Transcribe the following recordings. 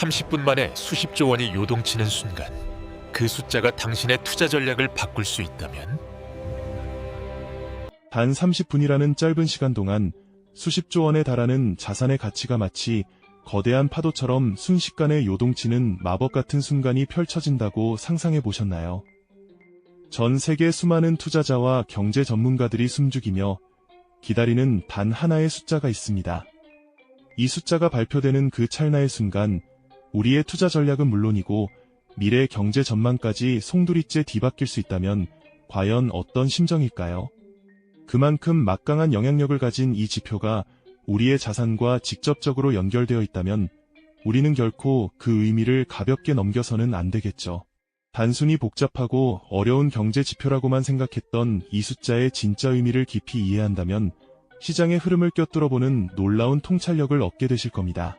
30분 만에 수십조 원이 요동치는 순간, 그 숫자가 당신의 투자 전략을 바꿀 수 있다면? 단 30분이라는 짧은 시간 동안 수십조 원에 달하는 자산의 가치가 마치 거대한 파도처럼 순식간에 요동치는 마법 같은 순간이 펼쳐진다고 상상해 보셨나요? 전 세계 수많은 투자자와 경제 전문가들이 숨죽이며 기다리는 단 하나의 숫자가 있습니다. 이 숫자가 발표되는 그 찰나의 순간, 우리의 투자 전략은 물론이고 미래 경제 전망까지 송두리째 뒤바뀔 수 있다면 과연 어떤 심정일까요? 그만큼 막강한 영향력을 가진 이 지표가 우리의 자산과 직접적으로 연결되어 있다면 우리는 결코 그 의미를 가볍게 넘겨서는 안 되겠죠. 단순히 복잡하고 어려운 경제 지표라고만 생각했던 이 숫자의 진짜 의미를 깊이 이해한다면 시장의 흐름을 꿰뚫어보는 놀라운 통찰력을 얻게 되실 겁니다.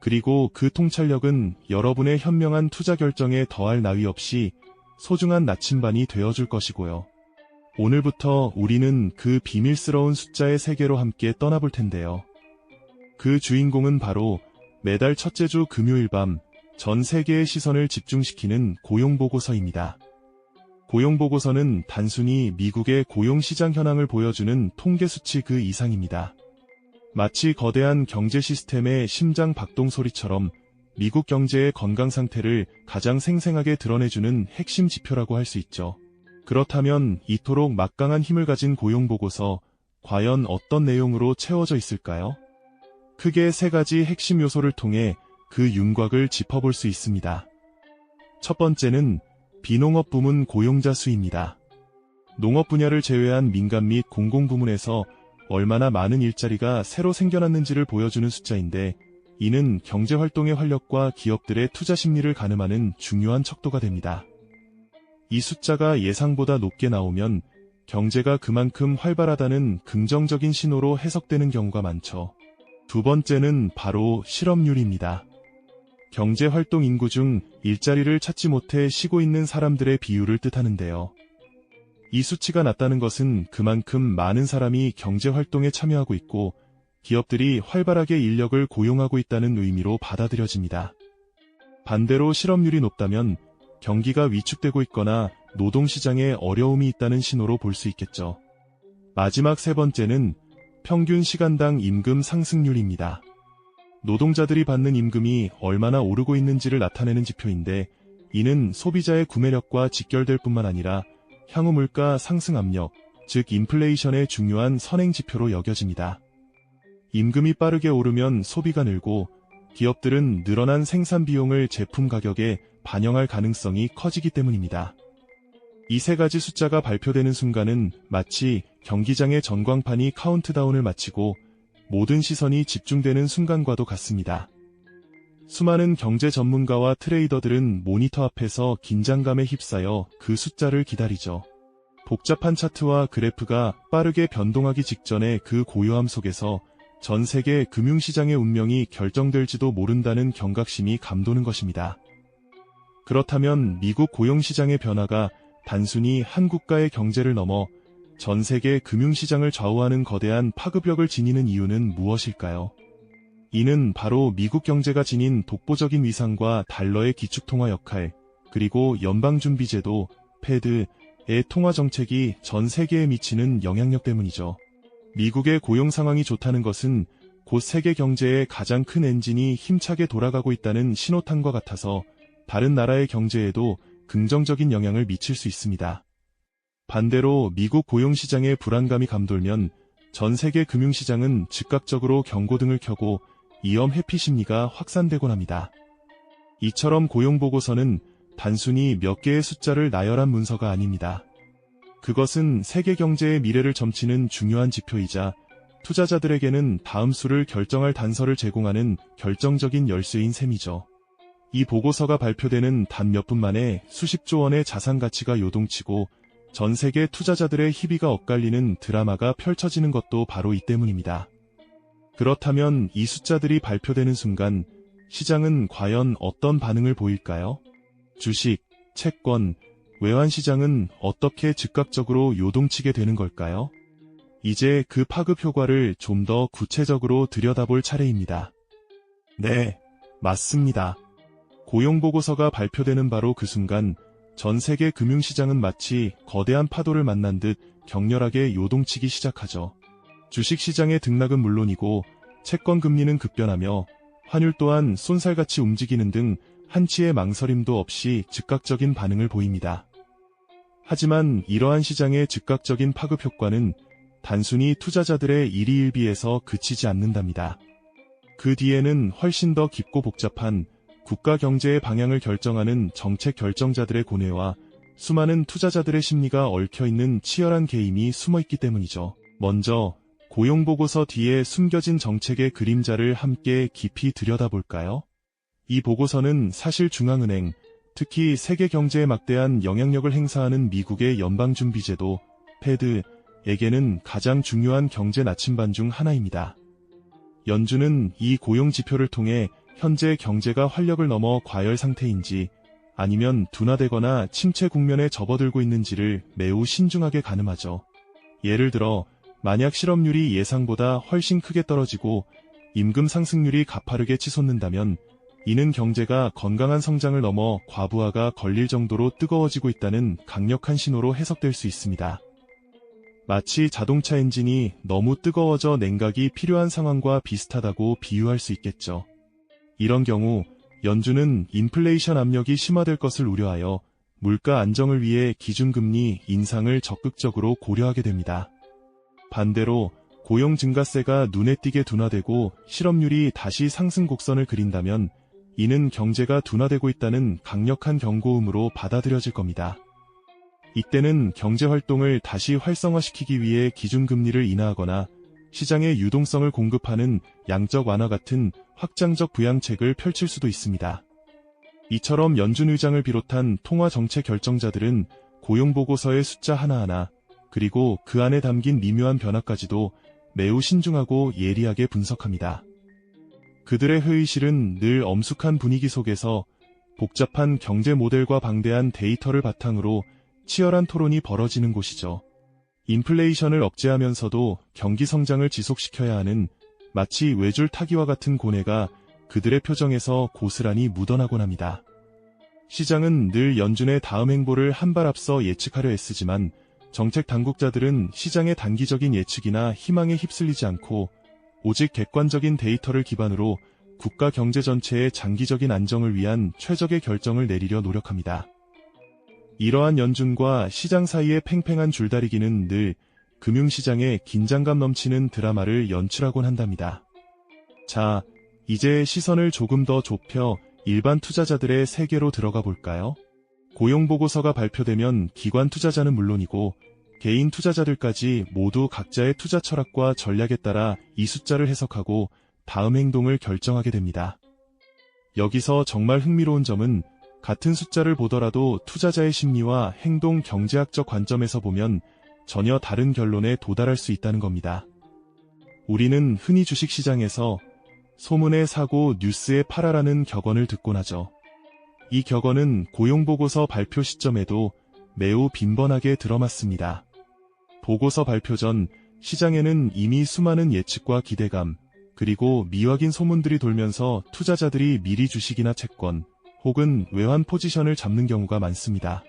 그리고 그 통찰력은 여러분의 현명한 투자 결정에 더할 나위 없이 소중한 나침반이 되어줄 것이고요. 오늘부터 우리는 그 비밀스러운 숫자의 세계로 함께 떠나볼 텐데요. 그 주인공은 바로 매달 첫째 주 금요일 밤 전 세계의 시선을 집중시키는 고용보고서입니다. 고용보고서는 단순히 미국의 고용시장 현황을 보여주는 통계 수치 그 이상입니다. 마치 거대한 경제 시스템의 심장 박동 소리처럼 미국 경제의 건강 상태를 가장 생생하게 드러내주는 핵심 지표라고 할 수 있죠. 그렇다면 이토록 막강한 힘을 가진 고용보고서, 과연 어떤 내용으로 채워져 있을까요? 크게 세 가지 핵심 요소를 통해 그 윤곽을 짚어볼 수 있습니다. 첫 번째는 비농업 부문 고용자 수입니다. 농업 분야를 제외한 민간 및 공공부문에서 얼마나 많은 일자리가 새로 생겨났는지를 보여주는 숫자인데, 이는 경제활동의 활력과 기업들의 투자 심리를 가늠하는 중요한 척도가 됩니다. 이 숫자가 예상보다 높게 나오면 경제가 그만큼 활발하다는 긍정적인 신호로 해석되는 경우가 많죠. 두 번째는 바로 실업률입니다. 경제활동 인구 중 일자리를 찾지 못해 쉬고 있는 사람들의 비율을 뜻하는데요. 이 수치가 낮다는 것은 그만큼 많은 사람이 경제활동에 참여하고 있고 기업들이 활발하게 인력을 고용하고 있다는 의미로 받아들여집니다. 반대로 실업률이 높다면 경기가 위축되고 있거나 노동시장에 어려움이 있다는 신호로 볼 수 있겠죠. 마지막 세 번째는 평균 시간당 임금 상승률입니다. 노동자들이 받는 임금이 얼마나 오르고 있는지를 나타내는 지표인데, 이는 소비자의 구매력과 직결될 뿐만 아니라 향후 물가 상승 압력, 즉 인플레이션의 중요한 선행 지표로 여겨집니다. 임금이 빠르게 오르면 소비가 늘고 기업들은 늘어난 생산 비용을 제품 가격에 반영할 가능성이 커지기 때문입니다. 이 세 가지 숫자가 발표되는 순간은 마치 경기장의 전광판이 카운트다운을 마치고 모든 시선이 집중되는 순간과도 같습니다. 수많은 경제 전문가와 트레이더들은 모니터 앞에서 긴장감에 휩싸여 그 숫자를 기다리죠. 복잡한 차트와 그래프가 빠르게 변동하기 직전에 그 고요함 속에서 전 세계 금융시장의 운명이 결정될지도 모른다는 경각심이 감도는 것입니다. 그렇다면 미국 고용시장의 변화가 단순히 한 국가의 경제를 넘어 전 세계 금융시장을 좌우하는 거대한 파급력을 지니는 이유는 무엇일까요? 이는 바로 미국 경제가 지닌 독보적인 위상과 달러의 기축통화 역할, 그리고 연방준비제도, 패드의 통화 정책이 전 세계에 미치는 영향력 때문이죠. 미국의 고용 상황이 좋다는 것은 곧 세계 경제의 가장 큰 엔진이 힘차게 돌아가고 있다는 신호탄과 같아서 다른 나라의 경제에도 긍정적인 영향을 미칠 수 있습니다. 반대로 미국 고용시장의 불안감이 감돌면 전 세계 금융시장은 즉각적으로 경고등을 켜고 위험 회피 심리가 확산되곤 합니다. 이처럼 고용보고서는 단순히 몇 개의 숫자를 나열한 문서가 아닙니다. 그것은 세계 경제의 미래를 점치는 중요한 지표이자 투자자들에게는 다음 수를 결정할 단서를 제공하는 결정적인 열쇠인 셈이죠. 이 보고서가 발표되는 단 몇 분 만에 수십조 원의 자산 가치가 요동치고 전 세계 투자자들의 희비가 엇갈리는 드라마가 펼쳐지는 것도 바로 이 때문입니다. 그렇다면 이 숫자들이 발표되는 순간 시장은 과연 어떤 반응을 보일까요? 주식, 채권, 외환시장은 어떻게 즉각적으로 요동치게 되는 걸까요? 이제 그 파급 효과를 좀 더 구체적으로 들여다볼 차례입니다. 네, 맞습니다. 고용보고서가 발표되는 바로 그 순간 전 세계 금융시장은 마치 거대한 파도를 만난 듯 격렬하게 요동치기 시작하죠. 주식시장의 등락은 물론이고 채권 금리는 급변하며 환율 또한 쏜살같이 움직이는 등 한치의 망설임도 없이 즉각적인 반응을 보입니다. 하지만 이러한 시장의 즉각적인 파급 효과는 단순히 투자자들의 일희일비에서 그치지 않는답니다. 그 뒤에는 훨씬 더 깊고 복잡한 국가 경제의 방향을 결정하는 정책 결정자들의 고뇌와 수많은 투자자들의 심리가 얽혀있는 치열한 게임이 숨어있기 때문이죠. 먼저 고용보고서 뒤에 숨겨진 정책의 그림자를 함께 깊이 들여다볼까요? 이 보고서는 사실 중앙은행, 특히 세계 경제에 막대한 영향력을 행사하는 미국의 연방준비제도, 페드에게는 가장 중요한 경제 나침반 중 하나입니다. 연준은 이 고용 지표를 통해 현재 경제가 활력을 넘어 과열 상태인지 아니면 둔화되거나 침체 국면에 접어들고 있는지를 매우 신중하게 가늠하죠. 예를 들어 만약 실업률이 예상보다 훨씬 크게 떨어지고 임금 상승률이 가파르게 치솟는다면 이는 경제가 건강한 성장을 넘어 과부하가 걸릴 정도로 뜨거워지고 있다는 강력한 신호로 해석될 수 있습니다. 마치 자동차 엔진이 너무 뜨거워져 냉각이 필요한 상황과 비슷하다고 비유할 수 있겠죠. 이런 경우 연준은 인플레이션 압력이 심화될 것을 우려하여 물가 안정을 위해 기준금리 인상을 적극적으로 고려하게 됩니다. 반대로 고용 증가세가 눈에 띄게 둔화되고 실업률이 다시 상승 곡선을 그린다면 이는 경제가 둔화되고 있다는 강력한 경고음으로 받아들여질 겁니다. 이때는 경제활동을 다시 활성화시키기 위해 기준금리를 인하하거나 시장의 유동성을 공급하는 양적 완화 같은 확장적 부양책을 펼칠 수도 있습니다. 이처럼 연준 의장을 비롯한 통화정책 결정자들은 고용보고서의 숫자 하나하나 그리고 그 안에 담긴 미묘한 변화까지도 매우 신중하고 예리하게 분석합니다. 그들의 회의실은 늘 엄숙한 분위기 속에서 복잡한 경제 모델과 방대한 데이터를 바탕으로 치열한 토론이 벌어지는 곳이죠. 인플레이션을 억제하면서도 경기 성장을 지속시켜야 하는 마치 외줄 타기와 같은 고뇌가 그들의 표정에서 고스란히 묻어나곤 합니다. 시장은 늘 연준의 다음 행보를 한 발 앞서 예측하려 애쓰지만 정책 당국자들은 시장의 단기적인 예측이나 희망에 휩쓸리지 않고 오직 객관적인 데이터를 기반으로 국가 경제 전체의 장기적인 안정을 위한 최적의 결정을 내리려 노력합니다. 이러한 연준과 시장 사이의 팽팽한 줄다리기는 늘 금융시장에 긴장감 넘치는 드라마를 연출하곤 한답니다. 자, 이제 시선을 조금 더 좁혀 일반 투자자들의 세계로 들어가 볼까요? 고용보고서가 발표되면 기관 투자자는 물론이고 개인 투자자들까지 모두 각자의 투자 철학과 전략에 따라 이 숫자를 해석하고 다음 행동을 결정하게 됩니다. 여기서 정말 흥미로운 점은 같은 숫자를 보더라도 투자자의 심리와 행동 경제학적 관점에서 보면 전혀 다른 결론에 도달할 수 있다는 겁니다. 우리는 흔히 주식시장에서 소문에 사고 뉴스에 팔아라는 격언을 듣곤 하죠. 이 격언은 고용보고서 발표 시점에도 매우 빈번하게 들어맞습니다. 보고서 발표 전 시장에는 이미 수많은 예측과 기대감, 그리고 미확인 소문들이 돌면서 투자자들이 미리 주식이나 채권, 혹은 외환 포지션을 잡는 경우가 많습니다.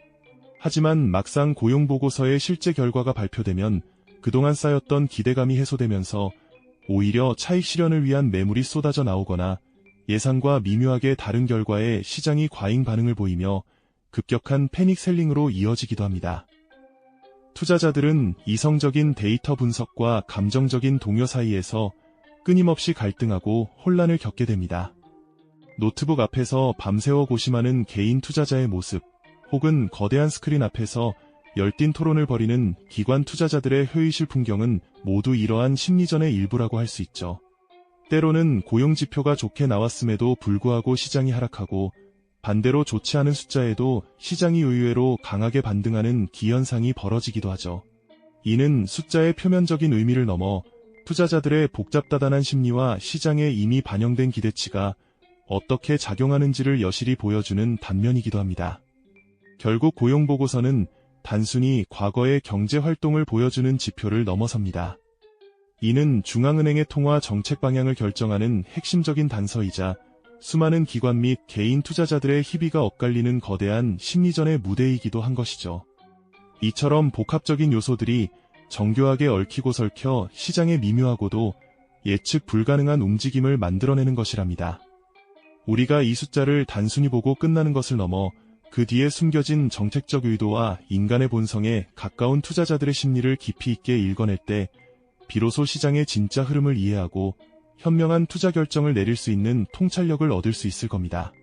하지만 막상 고용보고서의 실제 결과가 발표되면 그동안 쌓였던 기대감이 해소되면서 오히려 차익 실현을 위한 매물이 쏟아져 나오거나 예상과 미묘하게 다른 결과에 시장이 과잉 반응을 보이며 급격한 패닉 셀링으로 이어지기도 합니다. 투자자들은 이성적인 데이터 분석과 감정적인 동요 사이에서 끊임없이 갈등하고 혼란을 겪게 됩니다. 노트북 앞에서 밤새워 고심하는 개인 투자자의 모습, 혹은 거대한 스크린 앞에서 열띤 토론을 벌이는 기관 투자자들의 회의실 풍경은 모두 이러한 심리전의 일부라고 할 수 있죠. 때로는 고용지표가 좋게 나왔음에도 불구하고 시장이 하락하고 반대로 좋지 않은 숫자에도 시장이 의외로 강하게 반등하는 기현상이 벌어지기도 하죠. 이는 숫자의 표면적인 의미를 넘어 투자자들의 복잡다단한 심리와 시장에 이미 반영된 기대치가 어떻게 작용하는지를 여실히 보여주는 단면이기도 합니다. 결국 고용보고서는 단순히 과거의 경제활동을 보여주는 지표를 넘어섭니다. 이는 중앙은행의 통화 정책 방향을 결정하는 핵심적인 단서이자 수많은 기관 및 개인 투자자들의 희비가 엇갈리는 거대한 심리전의 무대이기도 한 것이죠. 이처럼 복합적인 요소들이 정교하게 얽히고 설켜 시장의 미묘하고도 예측 불가능한 움직임을 만들어내는 것이랍니다. 우리가 이 숫자를 단순히 보고 끝나는 것을 넘어 그 뒤에 숨겨진 정책적 의도와 인간의 본성에 가까운 투자자들의 심리를 깊이 있게 읽어낼 때 비로소 시장의 진짜 흐름을 이해하고 현명한 투자 결정을 내릴 수 있는 통찰력을 얻을 수 있을 겁니다.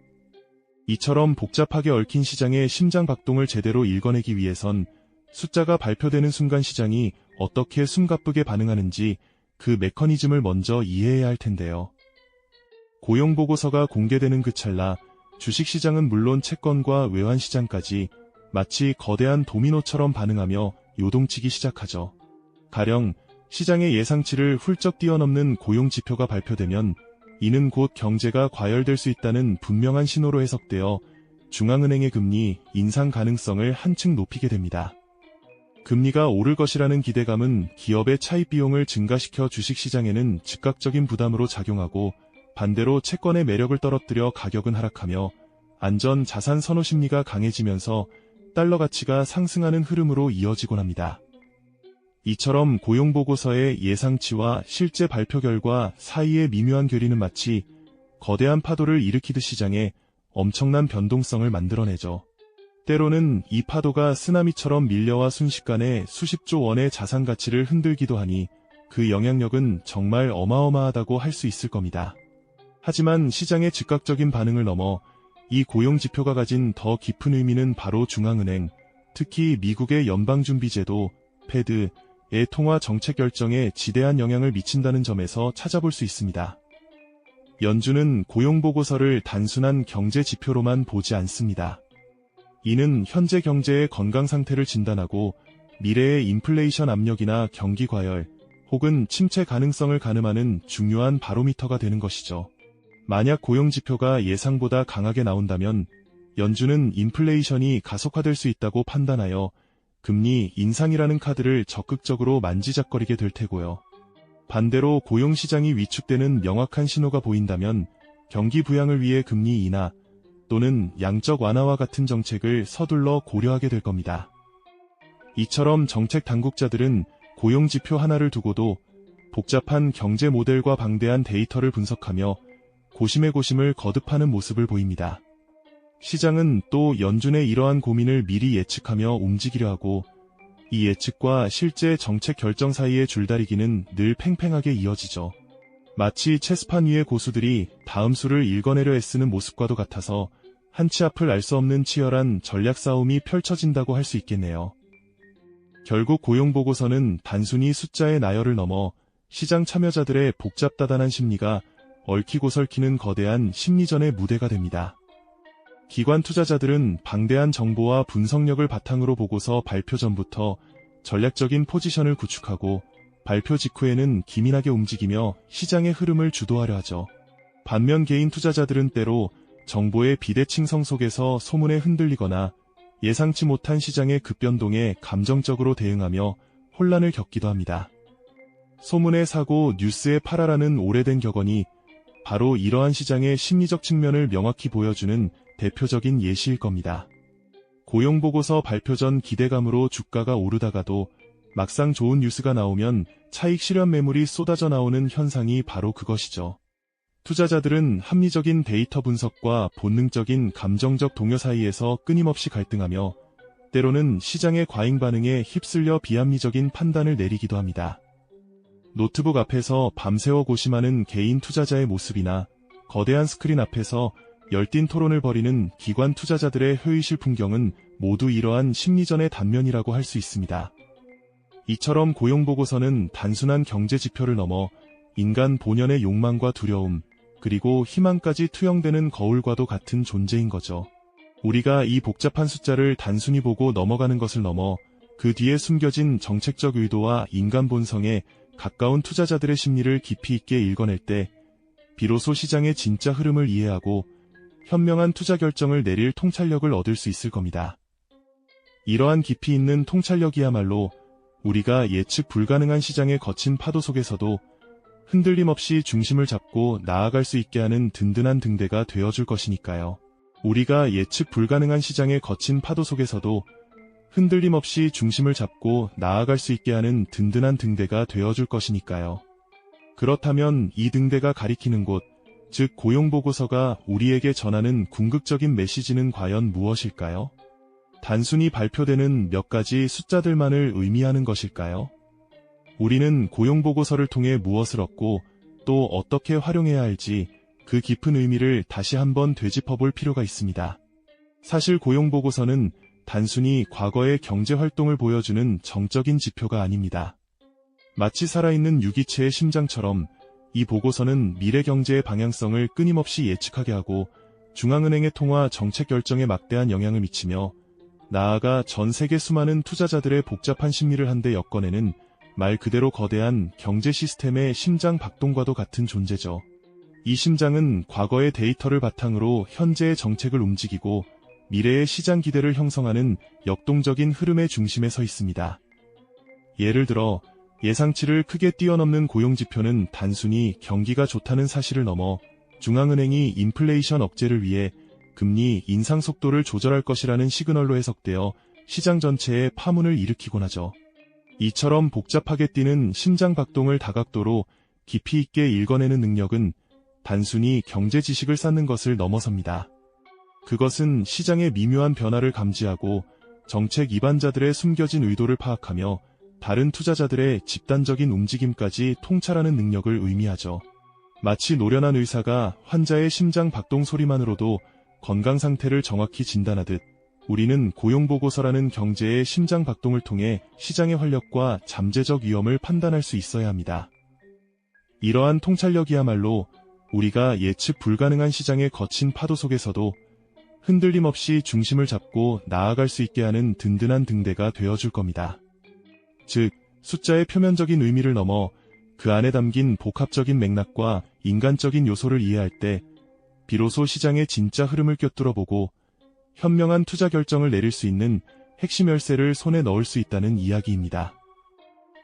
이처럼 복잡하게 얽힌 시장의 심장 박동을 제대로 읽어내기 위해선 숫자가 발표되는 순간 시장이 어떻게 숨가쁘게 반응하는지 그 메커니즘을 먼저 이해해야 할 텐데요. 고용보고서가 공개되는 그 찰나 주식시장은 물론 채권과 외환시장까지 마치 거대한 도미노처럼 반응하며 요동치기 시작하죠. 가령 시장의 예상치를 훌쩍 뛰어넘는 고용지표가 발표되면 이는 곧 경제가 과열될 수 있다는 분명한 신호로 해석되어 중앙은행의 금리 인상 가능성을 한층 높이게 됩니다. 금리가 오를 것이라는 기대감은 기업의 차입 비용을 증가시켜 주식시장에는 즉각적인 부담으로 작용하고 반대로 채권의 매력을 떨어뜨려 가격은 하락하며 안전 자산 선호 심리가 강해지면서 달러 가치가 상승하는 흐름으로 이어지곤 합니다. 이처럼 고용보고서의 예상치와 실제 발표 결과 사이의 미묘한 괴리는 마치 거대한 파도를 일으키듯 시장에 엄청난 변동성을 만들어내죠. 때로는 이 파도가 쓰나미처럼 밀려와 순식간에 수십조 원의 자산 가치를 흔들기도 하니 그 영향력은 정말 어마어마하다고 할 수 있을 겁니다. 하지만 시장의 즉각적인 반응을 넘어 이 고용지표가 가진 더 깊은 의미는 바로 중앙은행, 특히 미국의 연방준비제도, 페드의 통화 정책 결정에 지대한 영향을 미친다는 점에서 찾아볼 수 있습니다. 연준은 고용보고서를 단순한 경제 지표로만 보지 않습니다. 이는 현재 경제의 건강 상태를 진단하고 미래의 인플레이션 압력이나 경기 과열 혹은 침체 가능성을 가늠하는 중요한 바로미터가 되는 것이죠. 만약 고용지표가 예상보다 강하게 나온다면 연준은 인플레이션이 가속화될 수 있다고 판단하여 금리 인상이라는 카드를 적극적으로 만지작거리게 될 테고요. 반대로 고용시장이 위축되는 명확한 신호가 보인다면 경기 부양을 위해 금리 인하 또는 양적 완화와 같은 정책을 서둘러 고려하게 될 겁니다. 이처럼 정책 당국자들은 고용지표 하나를 두고도 복잡한 경제 모델과 방대한 데이터를 분석하며 고심의 고심을 거듭하는 모습을 보입니다. 시장은 또 연준의 이러한 고민을 미리 예측하며 움직이려 하고 이 예측과 실제 정책 결정 사이의 줄다리기는 늘 팽팽하게 이어지죠. 마치 체스판 위의 고수들이 다음 수를 읽어내려 애쓰는 모습과도 같아서 한치 앞을 알 수 없는 치열한 전략 싸움이 펼쳐진다고 할 수 있겠네요. 결국 고용보고서는 단순히 숫자의 나열을 넘어 시장 참여자들의 복잡다단한 심리가 얽히고 설키는 거대한 심리전의 무대가 됩니다. 기관 투자자들은 방대한 정보와 분석력을 바탕으로 보고서 발표 전부터 전략적인 포지션을 구축하고 발표 직후에는 기민하게 움직이며 시장의 흐름을 주도하려 하죠. 반면 개인 투자자들은 때로 정보의 비대칭성 속에서 소문에 흔들리거나 예상치 못한 시장의 급변동에 감정적으로 대응하며 혼란을 겪기도 합니다. 소문에 사고 뉴스에 팔아라는 오래된 격언이 바로 이러한 시장의 심리적 측면을 명확히 보여주는 대표적인 예시일 겁니다. 고용보고서 발표 전 기대감으로 주가가 오르다가도 막상 좋은 뉴스가 나오면 차익 실현 매물이 쏟아져 나오는 현상이 바로 그것이죠. 투자자들은 합리적인 데이터 분석과 본능적인 감정적 동요 사이에서 끊임없이 갈등하며 때로는 시장의 과잉 반응에 휩쓸려 비합리적인 판단을 내리기도 합니다. 노트북 앞에서 밤새워 고심하는 개인 투자자의 모습이나 거대한 스크린 앞에서 열띤 토론을 벌이는 기관 투자자들의 회의실 풍경은 모두 이러한 심리전의 단면이라고 할 수 있습니다. 이처럼 고용보고서는 단순한 경제 지표를 넘어 인간 본연의 욕망과 두려움, 그리고 희망까지 투영되는 거울과도 같은 존재인 거죠. 우리가 이 복잡한 숫자를 단순히 보고 넘어가는 것을 넘어 그 뒤에 숨겨진 정책적 의도와 인간 본성에 가까운 투자자들의 심리를 깊이 있게 읽어낼 때 비로소 시장의 진짜 흐름을 이해하고 현명한 투자 결정을 내릴 통찰력을 얻을 수 있을 겁니다. 이러한 깊이 있는 통찰력이야말로 우리가 예측 불가능한 시장의 거친 파도 속에서도 흔들림 없이 중심을 잡고 나아갈 수 있게 하는 든든한 등대가 되어줄 것이니까요. 우리가 예측 불가능한 시장의 거친 파도 속에서도 흔들림 없이 중심을 잡고 나아갈 수 있게 하는 든든한 등대가 되어줄 것이니까요. 그렇다면 이 등대가 가리키는 곳, 즉 고용보고서가 우리에게 전하는 궁극적인 메시지는 과연 무엇일까요? 단순히 발표되는 몇 가지 숫자들만을 의미하는 것일까요? 우리는 고용보고서를 통해 무엇을 얻고 또 어떻게 활용해야 할지 그 깊은 의미를 다시 한번 되짚어볼 필요가 있습니다. 사실 고용보고서는 단순히 과거의 경제활동을 보여주는 정적인 지표가 아닙니다. 마치 살아있는 유기체의 심장처럼 이 보고서는 미래 경제의 방향성을 끊임없이 예측하게 하고 중앙은행의 통화 정책 결정에 막대한 영향을 미치며 나아가 전 세계 수많은 투자자들의 복잡한 심리를 한데 엮어내는 말 그대로 거대한 경제 시스템의 심장 박동과도 같은 존재죠. 이 심장은 과거의 데이터를 바탕으로 현재의 정책을 움직이고 미래의 시장 기대를 형성하는 역동적인 흐름의 중심에 서 있습니다. 예를 들어 예상치를 크게 뛰어넘는 고용지표는 단순히 경기가 좋다는 사실을 넘어 중앙은행이 인플레이션 억제를 위해 금리 인상 속도를 조절할 것이라는 시그널로 해석되어 시장 전체에 파문을 일으키곤 하죠. 이처럼 복잡하게 뛰는 심장 박동을 다각도로 깊이 있게 읽어내는 능력은 단순히 경제 지식을 쌓는 것을 넘어섭니다. 그것은 시장의 미묘한 변화를 감지하고 정책 입안자들의 숨겨진 의도를 파악하며 다른 투자자들의 집단적인 움직임까지 통찰하는 능력을 의미하죠. 마치 노련한 의사가 환자의 심장 박동 소리만으로도 건강 상태를 정확히 진단하듯 우리는 고용보고서라는 경제의 심장 박동을 통해 시장의 활력과 잠재적 위험을 판단할 수 있어야 합니다. 이러한 통찰력이야말로 우리가 예측 불가능한 시장의 거친 파도 속에서도 흔들림 없이 중심을 잡고 나아갈 수 있게 하는 든든한 등대가 되어줄 겁니다. 즉, 숫자의 표면적인 의미를 넘어 그 안에 담긴 복합적인 맥락과 인간적인 요소를 이해할 때 비로소 시장의 진짜 흐름을 꿰뚫어보고 현명한 투자 결정을 내릴 수 있는 핵심 열쇠를 손에 넣을 수 있다는 이야기입니다.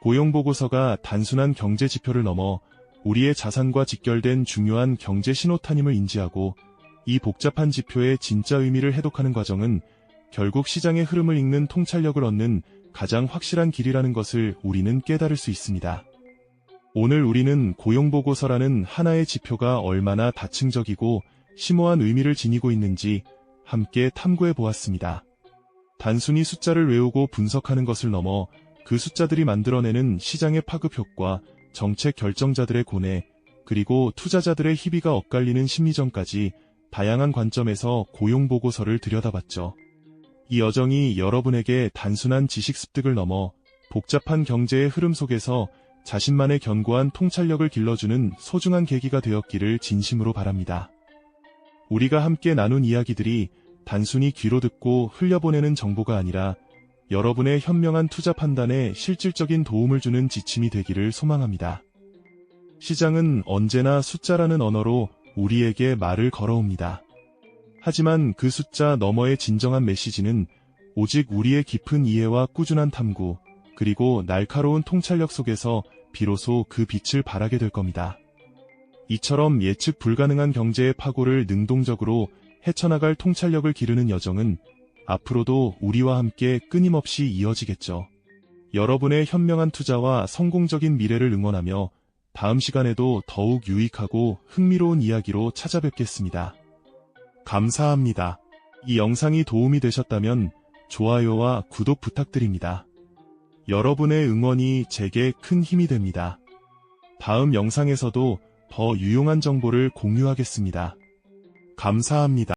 고용보고서가 단순한 경제 지표를 넘어 우리의 자산과 직결된 중요한 경제 신호탄임을 인지하고 이 복잡한 지표의 진짜 의미를 해독하는 과정은 결국 시장의 흐름을 읽는 통찰력을 얻는 가장 확실한 길이라는 것을 우리는 깨달을 수 있습니다. 오늘 우리는 고용보고서라는 하나의 지표가 얼마나 다층적이고 심오한 의미를 지니고 있는지 함께 탐구해 보았습니다. 단순히 숫자를 외우고 분석하는 것을 넘어 그 숫자들이 만들어내는 시장의 파급 효과, 정책 결정자들의 고뇌, 그리고 투자자들의 희비가 엇갈리는 심리전까지 다양한 관점에서 고용보고서를 들여다봤죠. 이 여정이 여러분에게 단순한 지식 습득을 넘어 복잡한 경제의 흐름 속에서 자신만의 견고한 통찰력을 길러주는 소중한 계기가 되었기를 진심으로 바랍니다. 우리가 함께 나눈 이야기들이 단순히 귀로 듣고 흘려보내는 정보가 아니라 여러분의 현명한 투자 판단에 실질적인 도움을 주는 지침이 되기를 소망합니다. 시장은 언제나 숫자라는 언어로 우리에게 말을 걸어옵니다. 하지만 그 숫자 너머의 진정한 메시지는 오직 우리의 깊은 이해와 꾸준한 탐구, 그리고 날카로운 통찰력 속에서 비로소 그 빛을 발하게 될 겁니다. 이처럼 예측 불가능한 경제의 파고를 능동적으로 헤쳐나갈 통찰력을 기르는 여정은 앞으로도 우리와 함께 끊임없이 이어지겠죠. 여러분의 현명한 투자와 성공적인 미래를 응원하며 다음 시간에도 더욱 유익하고 흥미로운 이야기로 찾아뵙겠습니다. 감사합니다. 이 영상이 도움이 되셨다면 좋아요와 구독 부탁드립니다. 여러분의 응원이 제게 큰 힘이 됩니다. 다음 영상에서도 더 유용한 정보를 공유하겠습니다. 감사합니다.